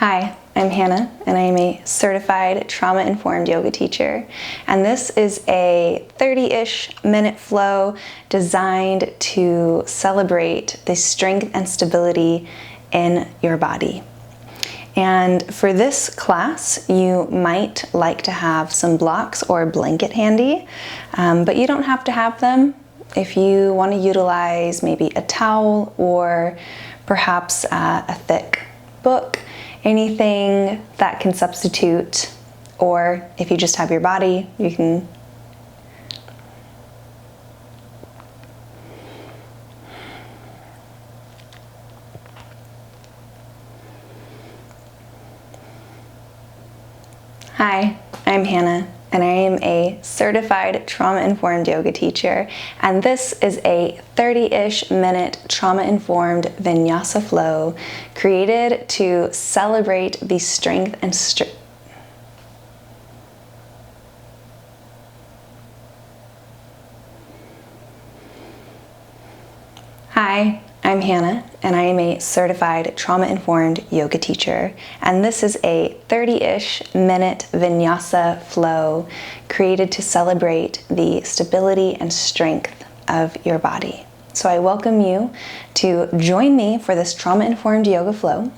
Hi, I'm Hannah, and I am a certified trauma-informed yoga teacher. And this is a 30-ish minute flow designed to celebrate the strength and stability in your body. And for this class, you might like to have some blocks or a blanket handy, but you don't have to have them. If you want to utilize maybe a towel or perhaps a thick book, anything that can substitute, or if you just have your body, you can Hi, I'm Hannah, and I am a certified trauma-informed yoga teacher, and this is a 30-ish minute trauma-informed Vinyasa flow created to celebrate the strength and Hi, I'm Hannah, and I am a certified trauma-informed yoga teacher, and this is a 30-ish minute Vinyasa flow created to celebrate the stability and strength of your body. So I welcome you to join me for this trauma-informed yoga flow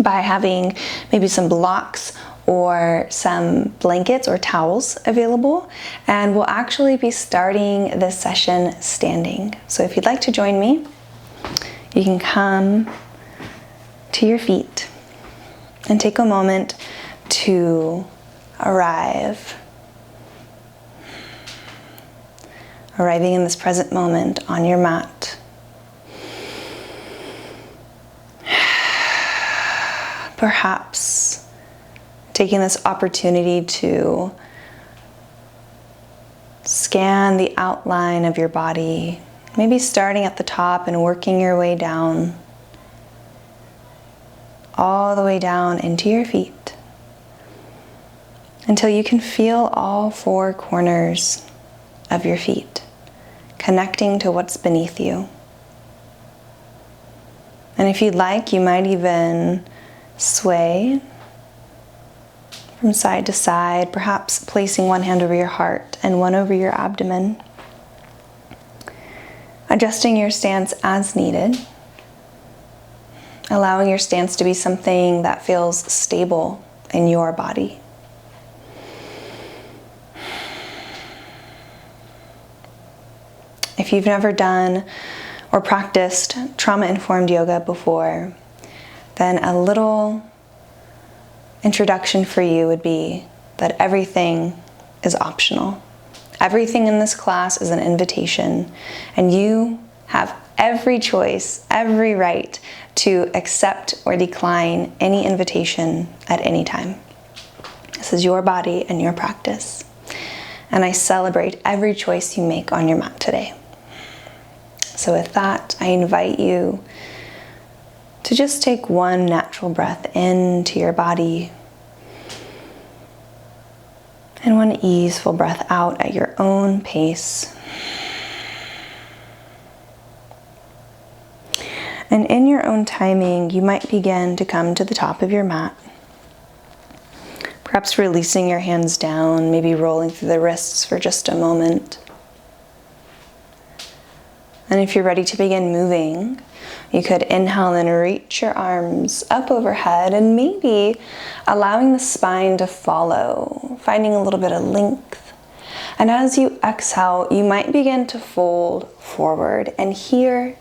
by having maybe some blocks or some blankets or towels available, and we'll actually be starting this session standing. So if you'd like to join me, you can come to your feet and take a moment to arriving in this present moment on your mat. Perhaps taking this opportunity to scan the outline of your body, maybe starting at the top and working your way down, all the way down into your feet, until you can feel all four corners of your feet, connecting to what's beneath you. And if you'd like, you might even sway from side to side, perhaps placing one hand over your heart and one over your abdomen, adjusting your stance as needed, allowing your stance to be something that feels stable in your body. If you've never done or practiced trauma-informed yoga before, then a little introduction for you would be that everything is optional. Everything in this class is an invitation, and you have every choice, every right to accept or decline any invitation at any time. This is your body and your practice, and I celebrate every choice you make on your mat today. So with that, I invite you to just take one natural breath into your body and one easeful breath out at your own pace. And in your own timing, you might begin to come to the top of your mat, perhaps releasing your hands down, maybe rolling through the wrists for just a moment. And if you're ready to begin moving, you could inhale and reach your arms up overhead and maybe allowing the spine to follow, finding a little bit of length. And as you exhale, you might begin to fold forward. And here,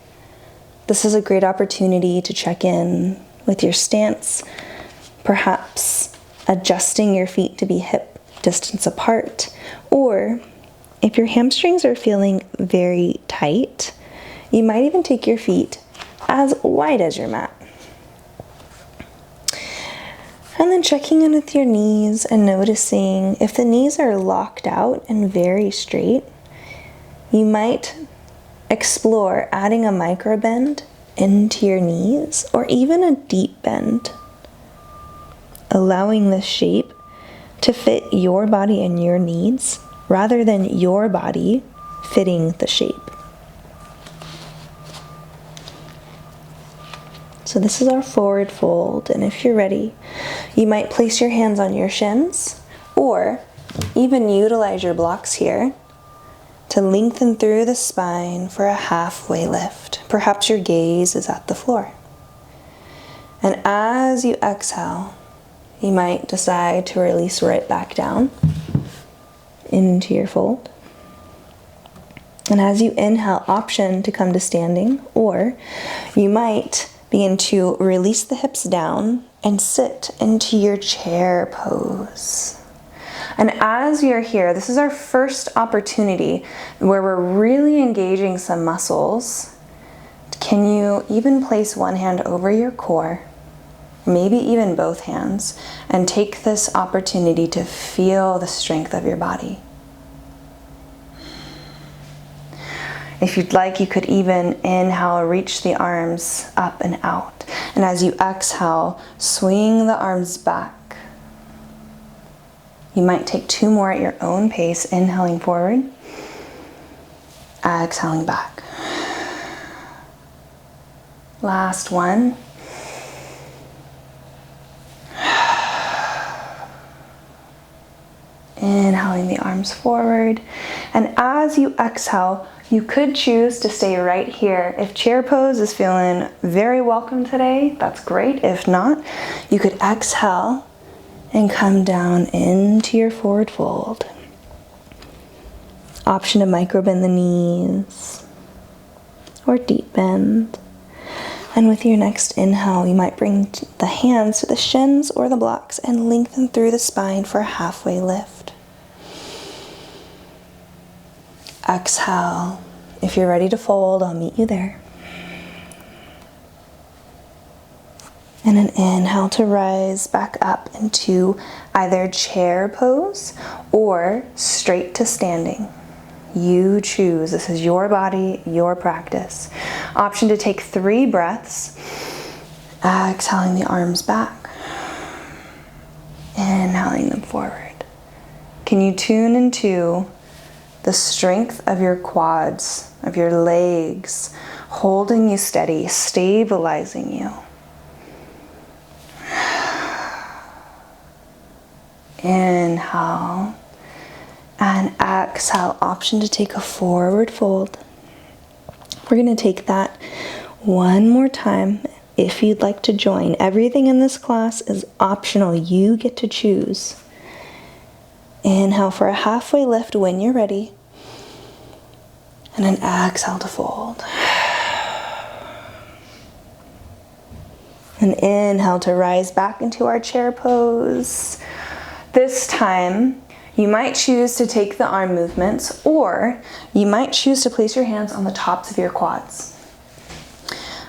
this is a great opportunity to check in with your stance, perhaps adjusting your feet to be hip distance apart, or if your hamstrings are feeling very tight, you might even take your feet as wide as your mat. And then checking in with your knees and noticing if the knees are locked out and very straight, you might explore adding a micro bend into your knees or even a deep bend, allowing this shape to fit your body and your needs rather than your body fitting the shape. So this is our forward fold, and if you're ready, you might place your hands on your shins or even utilize your blocks here to lengthen through the spine for a halfway lift. Perhaps your gaze is at the floor. And as you exhale, you might decide to release right back down into your fold. And as you inhale, option to come to standing, or you might begin to release the hips down and sit into your chair pose. And as you're here, this is our first opportunity where we're really engaging some muscles. Can you even place one hand over your core, maybe even both hands, and take this opportunity to feel the strength of your body? If you'd like, you could even inhale, reach the arms up and out. And as you exhale, swing the arms back. You might take 2 more at your own pace, inhaling forward, exhaling back. Last one. Inhaling the arms forward. And as you exhale, you could choose to stay right here. If chair pose is feeling very welcome today, that's great. If not, you could exhale and come down into your forward fold. Option to micro bend the knees or deep bend. And with your next inhale, you might bring the hands to the shins or the blocks and lengthen through the spine for a halfway lift. Exhale. If you're ready to fold, I'll meet you there. And an inhale to rise back up into either chair pose or straight to standing. You choose. This is your body, your practice. Option to take 3 breaths. Exhaling the arms back. Inhaling them forward. Can you tune into the strength of your quads, of your legs, holding you steady, stabilizing you? Inhale and exhale. Option to take a forward fold. We're going to take that one more time if you'd like to join. Everything in this class is optional. You get to choose. Inhale for a halfway lift when you're ready. And an exhale to fold. An inhale to rise back into our chair pose. This time, you might choose to take the arm movements, or you might choose to place your hands on the tops of your quads.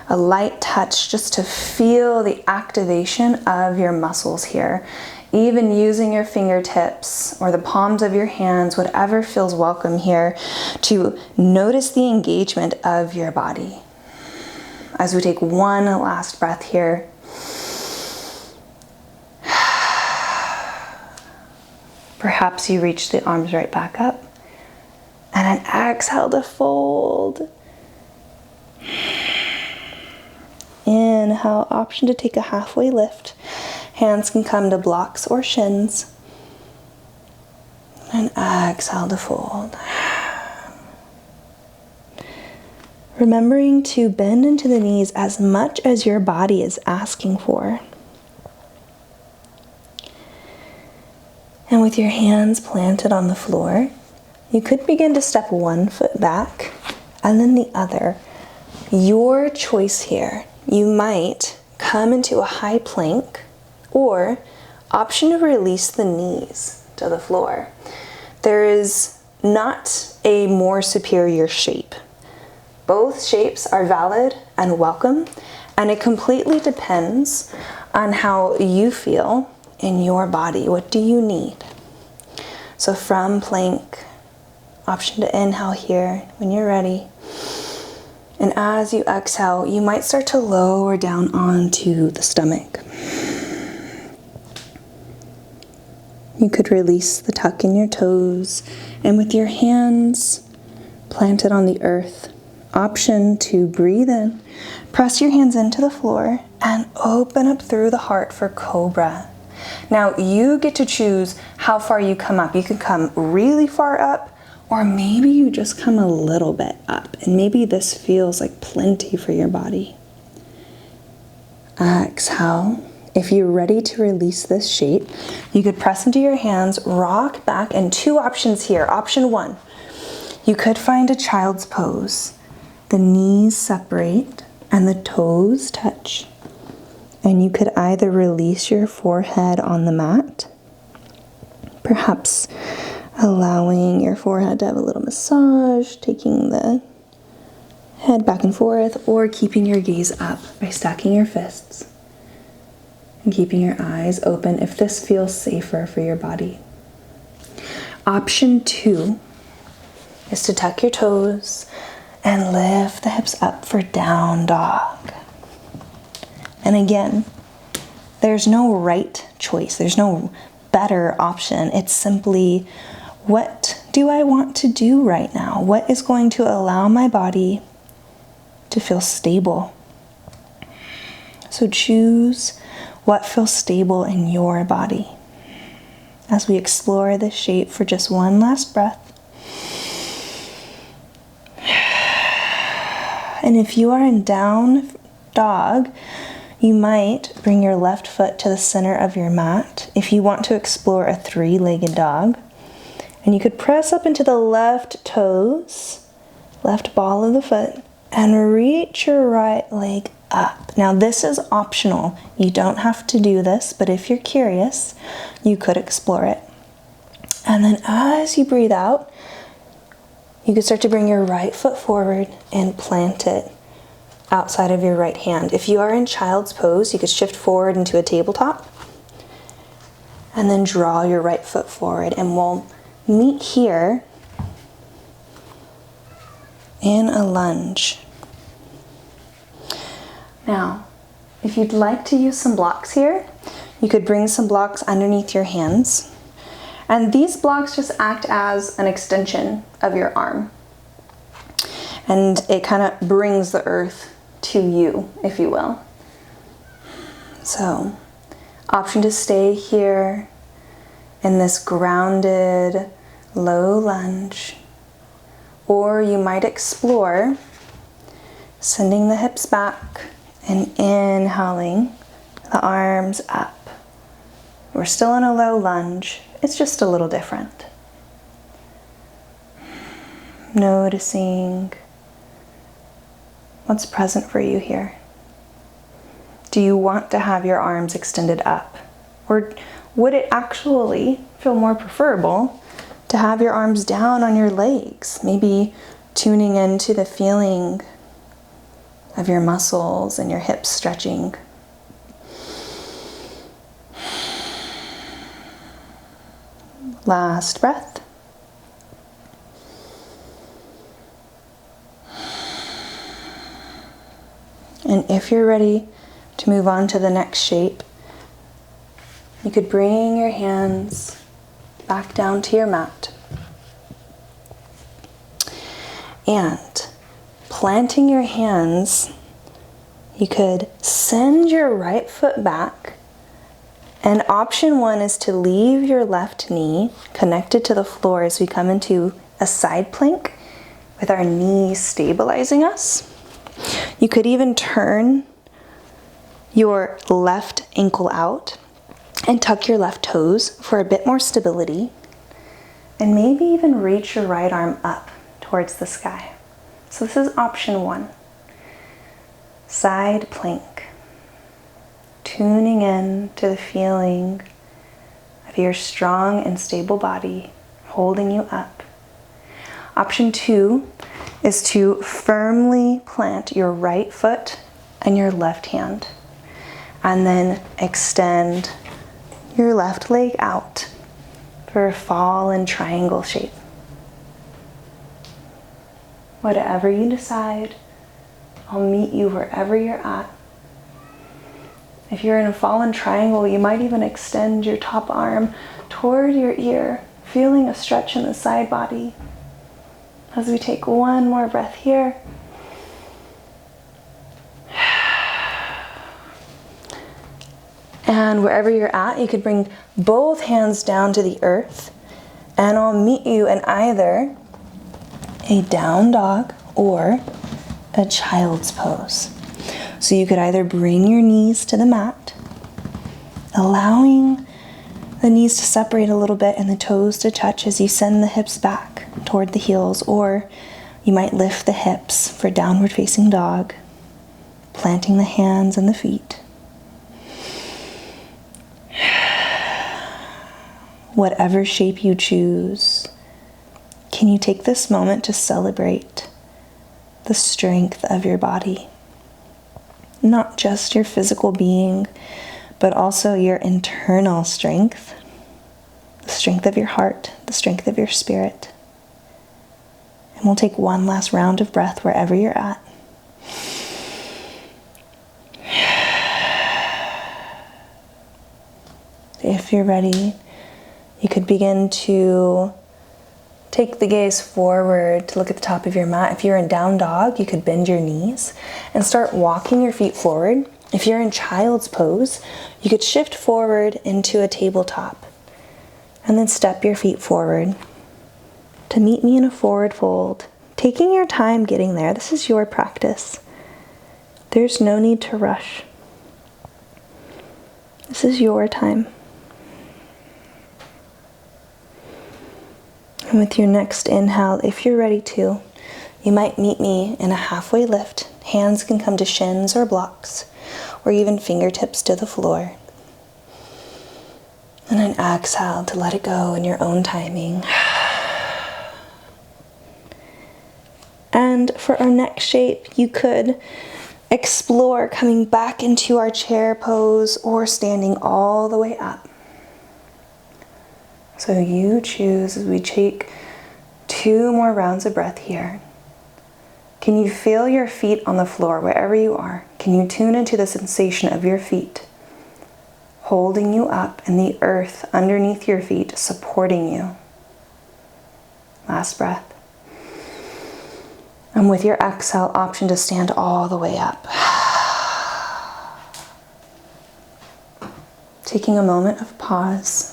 A light touch just to feel the activation of your muscles here. Even using your fingertips or the palms of your hands, whatever feels welcome here, to notice the engagement of your body. As we take one last breath here. Perhaps you reach the arms right back up. And an exhale to fold. Inhale, option to take a halfway lift. Hands can come to blocks or shins. And exhale to fold. Remembering to bend into the knees as much as your body is asking for. And with your hands planted on the floor, you could begin to step one foot back and then the other. Your choice here. You might come into a high plank, or option to release the knees to the floor. There is not a more superior shape. Both shapes are valid and welcome, and it completely depends on how you feel in your body. What do you need? So from plank, option to inhale here when you're ready. And as you exhale, you might start to lower down onto the stomach. You could release the tuck in your toes, and with your hands planted on the earth, Option 2, breathe in, press your hands into the floor, and open up through the heart for Cobra. Now you get to choose how far you come up. You can come really far up, or maybe you just come a little bit up, and maybe this feels like plenty for your body. Exhale. If you're ready to release this shape, you could press into your hands, rock back, and 2 options here. Option 1, you could find a child's pose. The knees separate and the toes touch. And you could either release your forehead on the mat, perhaps allowing your forehead to have a little massage, taking the head back and forth, or keeping your gaze up by stacking your fists and keeping your eyes open if this feels safer for your body. Option 2 is to tuck your toes and lift the hips up for down dog. And again, there's no right choice. There's no better option. It's simply, what do I want to do right now? What is going to allow my body to feel stable? So choose what feels stable in your body. As we explore this shape for just one last breath. And if you are in down dog, you might bring your left foot to the center of your mat if you want to explore a 3-legged dog. And you could press up into the left toes, left ball of the foot, and reach your right leg up. Now this is optional. You don't have to do this, but if you're curious, you could explore it. And then as you breathe out, you could start to bring your right foot forward and plant it outside of your right hand. If you are in child's pose, you could shift forward into a tabletop and then draw your right foot forward, and we'll meet here in a lunge. Now, if you'd like to use some blocks here, you could bring some blocks underneath your hands. And these blocks just act as an extension of your arm. And it kind of brings the earth to you, if you will. So, option to stay here in this grounded, low lunge. Or you might explore sending the hips back and inhaling the arms up. We're still in a low lunge. It's just a little different. Noticing what's present for you here. Do you want to have your arms extended up? Or would it actually feel more preferable to have your arms down on your legs? Maybe tuning into the feeling of your muscles and your hips stretching. Last breath. And if you're ready to move on to the next shape, you could bring your hands back down to your mat. And planting your hands, you could send your right foot back. And option 1 is to leave your left knee connected to the floor as we come into a side plank with our knees stabilizing us. You could even turn your left ankle out and tuck your left toes for a bit more stability. And maybe even reach your right arm up towards the sky. So this is option 1. Side plank. Tuning in to the feeling of your strong and stable body holding you up. Option 2 is to firmly plant your right foot and your left hand, and then extend your left leg out for a fallen triangle shape. Whatever you decide, I'll meet you wherever you're at. If you're in a fallen triangle, you might even extend your top arm toward your ear, feeling a stretch in the side body. As we take one more breath here, And wherever you're at, you could bring both hands down to the earth, and I'll meet you in either a down dog or a child's pose. So you could either bring your knees to the mat, allowing the knees to separate a little bit and the toes to touch as you send the hips back toward the heels, or you might lift the hips for downward facing dog, planting the hands and the feet. Whatever shape you choose, can you take this moment to celebrate the strength of your body? Not just your physical being, but also your internal strength, the strength of your heart, the strength of your spirit. And we'll take one last round of breath wherever you're at. If you're ready, you could begin to take the gaze forward to look at the top of your mat. If you're in down dog, you could bend your knees and start walking your feet forward. If you're in child's pose, you could shift forward into a tabletop and then step your feet forward to meet me in a forward fold. Taking your time getting there. This is your practice. There's no need to rush. This is your time. And with your next inhale, if you're ready to, you might meet me in a halfway lift. Hands can come to shins or blocks, or even fingertips to the floor. And then exhale to let it go in your own timing. And for our next shape, you could explore coming back into our chair pose or standing all the way up. So you choose as we take 2 more rounds of breath here. Can you feel your feet on the floor wherever you are? Can you tune into the sensation of your feet holding you up and the earth underneath your feet supporting you? Last breath. And with your exhale, option to stand all the way up. Taking a moment of pause.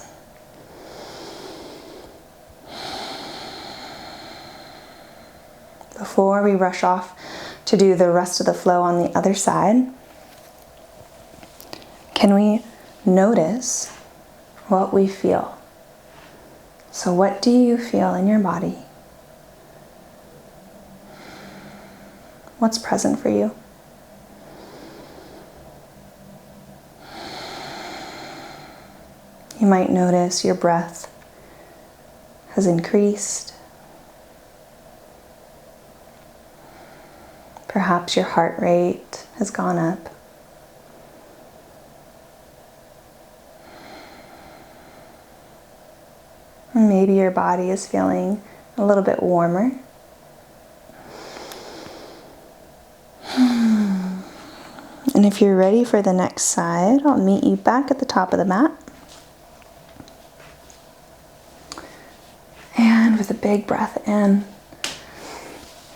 Before we rush off to do the rest of the flow on the other side, can we notice what we feel? So what do you feel in your body? What's present for you? You might notice your breath has increased. Perhaps your heart rate has gone up. And maybe your body is feeling a little bit warmer. And if you're ready for the next side, I'll meet you back at the top of the mat. And with a big breath in,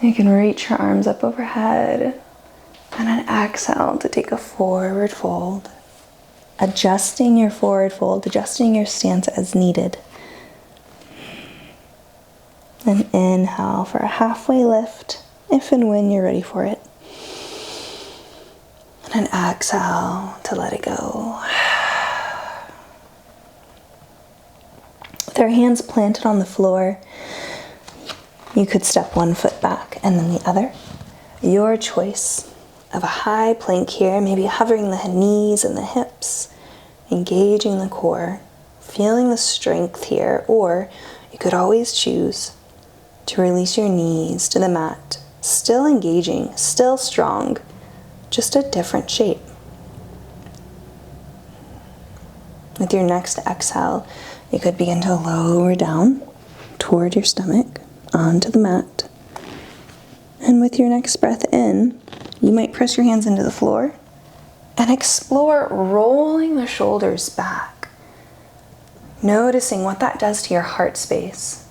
you can reach your arms up overhead and then exhale to take a forward fold. Adjusting your forward fold, adjusting your stance as needed. And inhale for a halfway lift, if and when you're ready for it. And exhale to let it go. With our hands planted on the floor, you could step one foot back and then the other. Your choice of a high plank here, maybe hovering the knees and the hips, engaging the core, feeling the strength here, or you could always choose to release your knees to the mat, still engaging, still strong, just a different shape. With your next exhale, you could begin to lower down toward your stomach, onto the mat. And with your next breath in, you might press your hands into the floor and explore rolling the shoulders back, noticing what that does to your heart space.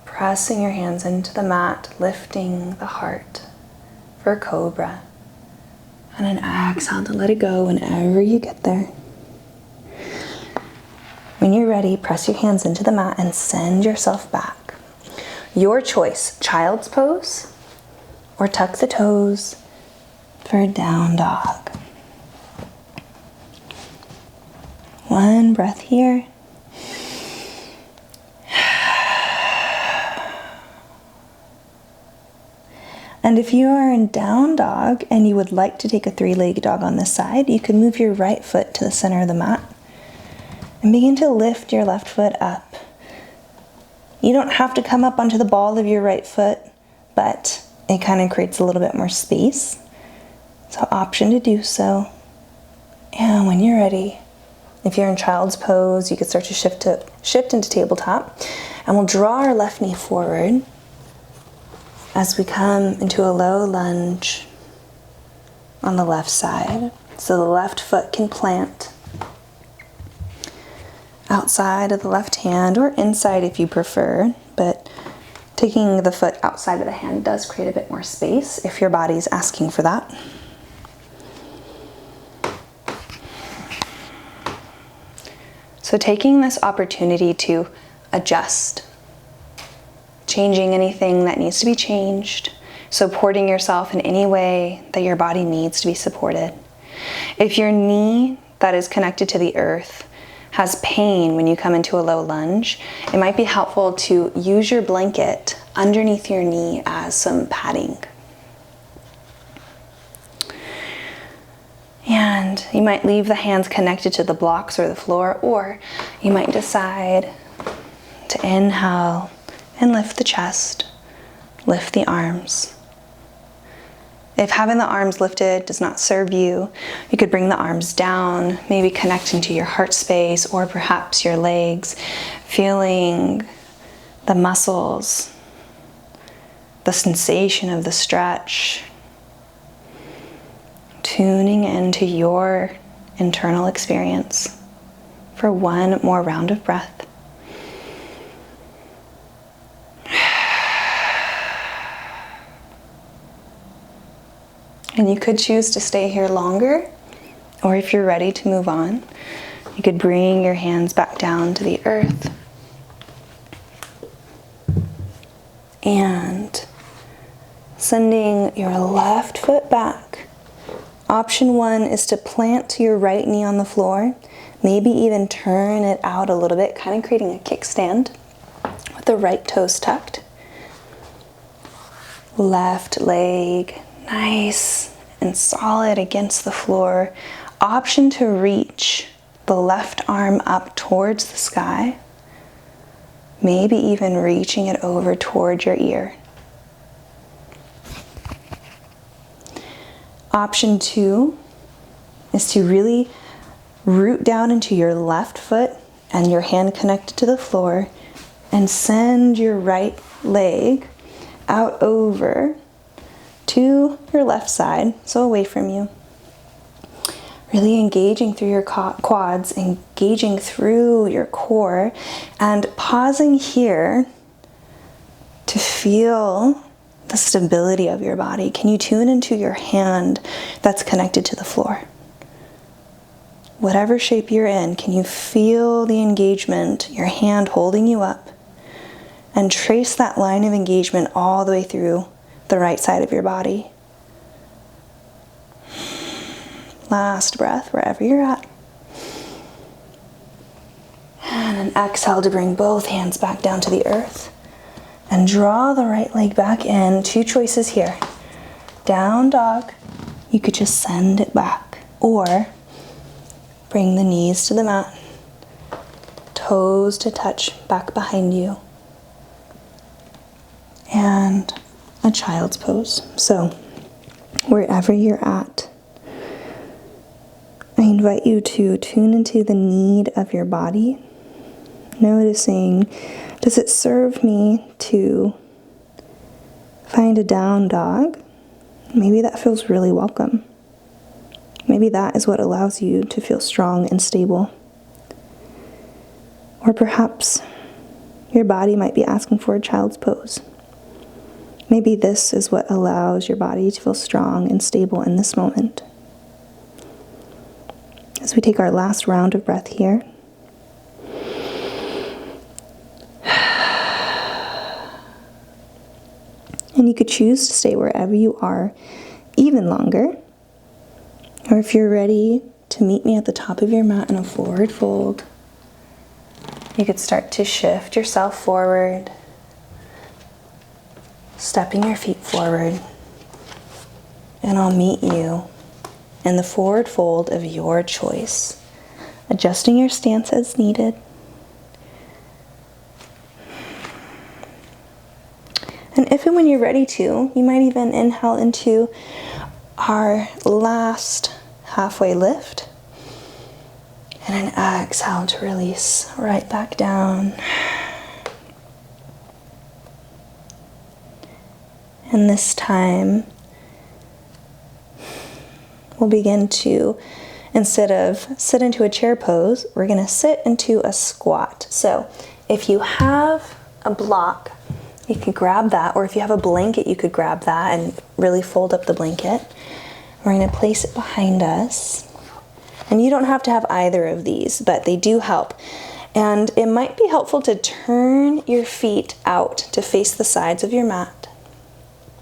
Pressing your hands into the mat, lifting the heart for cobra. And an exhale to let it go whenever you get there. When you're ready, press your hands into the mat and send yourself back. Your choice, child's pose or tuck the toes for down dog. One breath here. And if you are in down dog and you would like to take a 3-legged dog on this side, you can move your right foot to the center of the mat and begin to lift your left foot up. You don't have to come up onto the ball of your right foot, but it kind of creates a little bit more space. So option to do so. And when you're ready, if you're in child's pose, you can start to shift into tabletop. And we'll draw our left knee forward as we come into a low lunge on the left side. So the left foot can plant outside of the left hand or inside if you prefer, but taking the foot outside of the hand does create a bit more space if your body's asking for that. So taking this opportunity to adjust, changing anything that needs to be changed, supporting yourself in any way that your body needs to be supported. If your knee that is connected to the earth has pain when you come into a low lunge, it might be helpful to use your blanket underneath your knee as some padding. And you might leave the hands connected to the blocks or the floor, or you might decide to inhale and lift the chest, lift the arms. If having the arms lifted does not serve you, you could bring the arms down, maybe connecting to your heart space or perhaps your legs, feeling the muscles, the sensation of the stretch, tuning into your internal experience for one more round of breath. And you could choose to stay here longer, or if you're ready to move on, you could bring your hands back down to the earth. And sending your left foot back. Option 1 is to plant your right knee on the floor, maybe even turn it out a little bit, kind of creating a kickstand with the right toes tucked. Left leg nice and solid against the floor. Option to reach the left arm up towards the sky, maybe even reaching it over towards your ear. Option 2 is to really root down into your left foot and your hand connected to the floor and send your right leg out over to your left side, so away from you. Really engaging through your quads, engaging through your core, and pausing here to feel the stability of your body. Can you tune into your hand that's connected to the floor? Whatever shape you're in, can you feel the engagement, your hand holding you up, and trace that line of engagement all the way through the right side of your body. Last breath, wherever you're at. And an exhale to bring both hands back down to the earth. And draw the right leg back in. 2 choices here. Down dog, you could just send it back. Or bring the knees to the mat. Toes to touch back behind you. And a child's pose. So wherever you're at, I invite you to tune into the need of your body, noticing, does it serve me to find a down dog? Maybe that feels really welcome. Maybe that is what allows you to feel strong and stable. Or perhaps your body might be asking for a child's pose. Maybe this is what allows your body to feel strong and stable in this moment. as we take our last round of breath here. And you could choose to stay wherever you are even longer. Or if you're ready to meet me at the top of your mat in a forward fold, you could start to shift yourself forward, stepping your feet forward, and I'll meet you in the forward fold of your choice, adjusting your stance as needed. And if and when you're ready to, you might even inhale into our last halfway lift, and an exhale to release right back down. And this time, we'll begin to, instead of sit into a chair pose, we're going to sit into a squat. So if you have a block, you could grab that, or if you have a blanket, you could grab that and really fold up the blanket. We're going to place it behind us. And you don't have to have either of these, but they do help. And it might be helpful to turn your feet out to face the sides of your mat,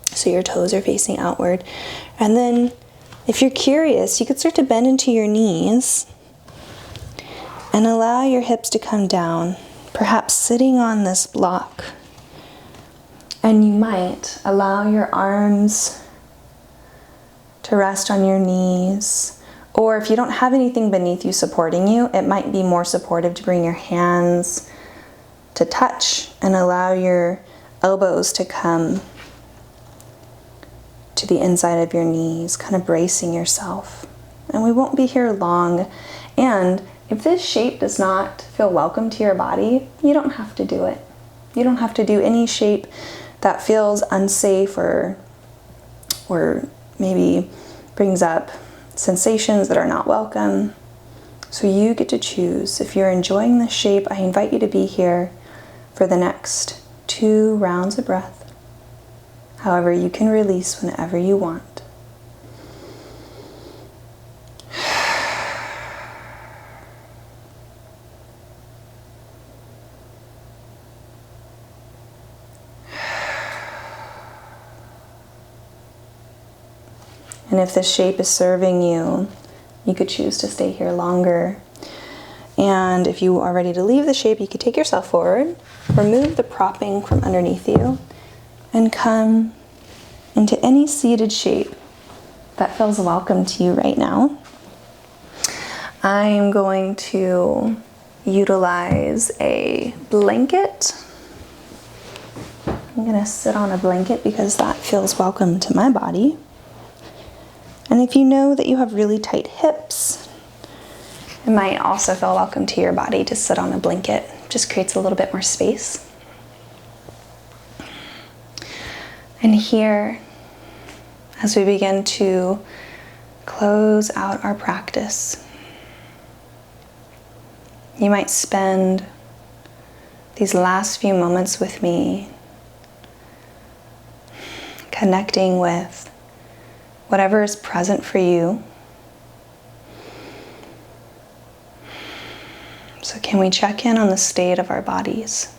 so your toes are facing outward. And then if you're curious, you could start to bend into your knees and allow your hips to come down, perhaps sitting on this block. And you might allow your arms to rest on your knees. Or if you don't have anything beneath you supporting you, it might be more supportive to bring your hands to touch and allow your elbows to come to the inside of your knees, kind of bracing yourself. And we won't be here long. And if this shape does not feel welcome to your body, you don't have to do it. You don't have to do any shape that feels unsafe or maybe brings up sensations that are not welcome. So you get to choose. If you're enjoying this shape, I invite you to be here for the next 2 rounds of breath. However, you can release whenever you want. And if this shape is serving you, you could choose to stay here longer. And if you are ready to leave the shape, you could take yourself forward, remove the propping from underneath you, and come into any seated shape that feels welcome to you right now. I'm going to utilize a blanket. I'm going to sit on a blanket because that feels welcome to my body. And if you know that you have really tight hips, it might also feel welcome to your body to sit on a blanket. Just creates a little bit more space. And here, as we begin to close out our practice, you might spend these last few moments with me connecting with whatever is present for you. So can we check in on the state of our bodies?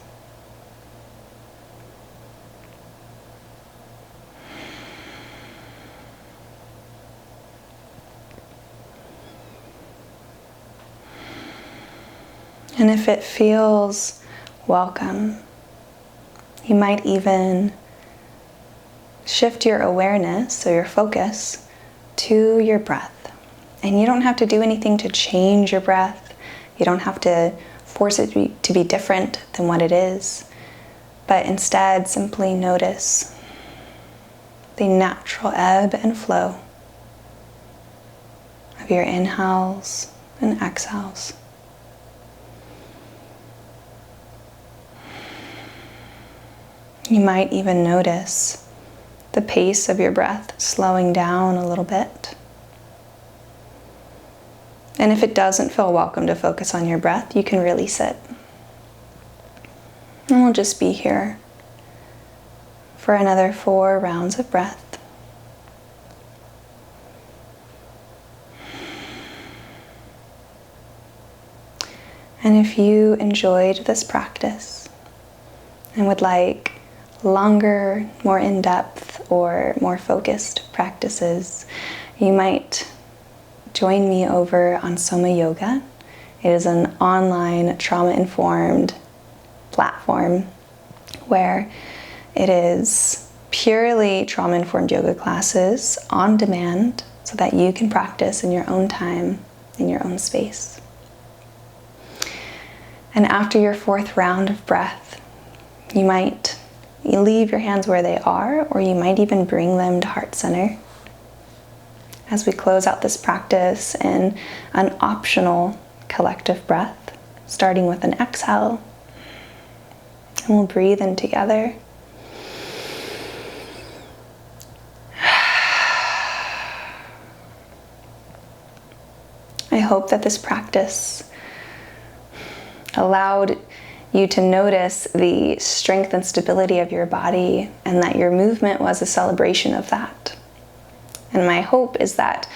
And if it feels welcome, you might even shift your awareness or your focus to your breath. And you don't have to do anything to change your breath. You don't have to force it to be different than what it is. But instead, simply notice the natural ebb and flow of your inhales and exhales. You might even notice the pace of your breath slowing down a little bit. And if it doesn't feel welcome to focus on your breath, you can release it. And we'll just be here for another 4 rounds of breath. And if you enjoyed this practice and would like longer, more in-depth, or more focused practices, you might join me over on Soma Yoga. It is an online trauma-informed platform where it is purely trauma-informed yoga classes on demand so that you can practice in your own time, in your own space. And after your 4th round of breath, you might leave your hands where they are, or you might even bring them to heart center. As we close out this practice in an optional collective breath, starting with an exhale, and we'll breathe in together. I hope that this practice allowed you to notice the strength and stability of your body, and that your movement was a celebration of that. And my hope is that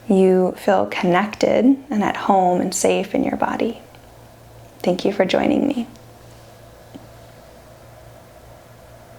you feel connected and at home and safe in your body. Thank you for joining me.